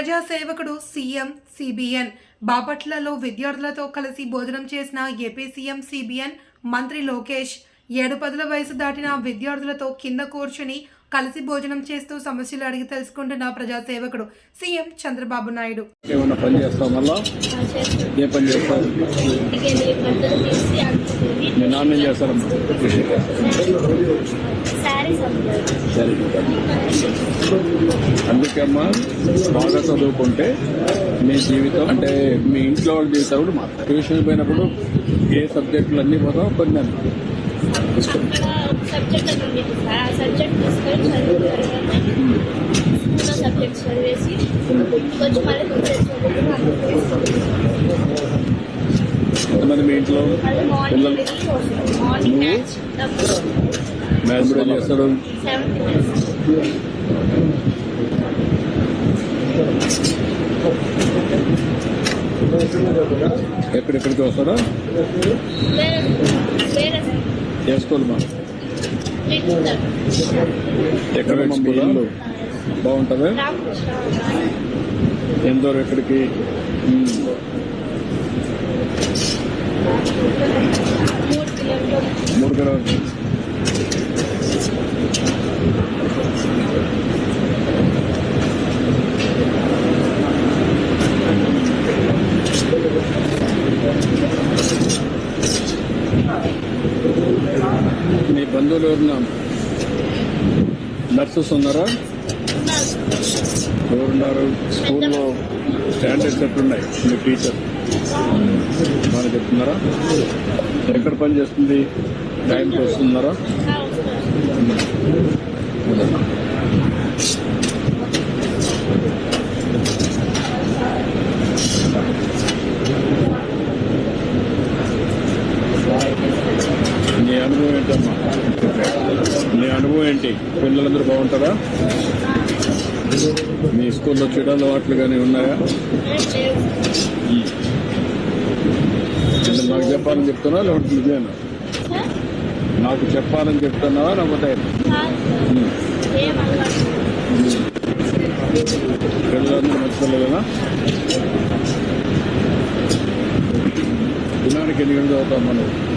ప్రజాసేవకుడు CM CBN బాపట్లలో విద్యార్థులతో కలిసి భోజనం చేసిన ఏపీ సీఎం సిబిఎన్ మంత్రి లోకేష్ 7-10 వయసు దాటిన విద్యార్థులతో కింద కూర్చుని కలిసి భోజనం చేస్తూ సమస్యలు అడిగి తెలుసుకుంటున్న ప్రజాసేవకుడు సీఎం చంద్రబాబు నాయుడు. ఏమన్నా పని చేస్తాం మళ్ళా ఏ పని చేస్తాం మీ నాన్న ఏం చేస్తారమ్మా? సరే అందుకమ్మా బాగా చదువుకుంటే మీ జీవితం అంటే మీ ఇంట్లో వాళ్ళు జీవితాలు కూడా మా ట్యూషన్ పోయినప్పుడు ఏ సబ్జెక్టులు అన్నీ పోతాం కొన్ని ఎంతమంది మీ ఇంట్లో పిల్లలు మ్యాథ్స్ కూడా చేస్తాడు ఎక్కడెక్కడికి వస్తాడా ఏ స్కూల్ మా ఎక్కడ స్కూల్ బాగుంటుందా ఎంతో ఎక్కడికి 3 కిలోమీటర్లు మీ బంధువులు ఎవరున్నా నర్సెస్ ఉన్నారా? ఎవరున్నారు? స్కూల్లో స్టాండర్డ్స్ ఎట్లున్నాయి? మీ టీచర్ బాగా చెప్తున్నారా? ఎక్కడ పని చేస్తుంది? టైంకి వస్తున్నారా? నీ అనుభవం ఏంటమ్మా? నీ అనుభవం ఏంటి? పిల్లలందరూ బాగుంటారా? మీ స్కూల్లో చెడు అలవాట్లు కానీ ఉన్నాయా? నాకు చెప్పాలని చెప్తున్నా లేకపోతే నిజమేనా? నాకు చెప్పాలని చెప్తున్నావా లేకపోతే పిల్లలందరూ మంచి పిల్లలేనా? దినానికి 8 గంటలు చదువుతాం మనం.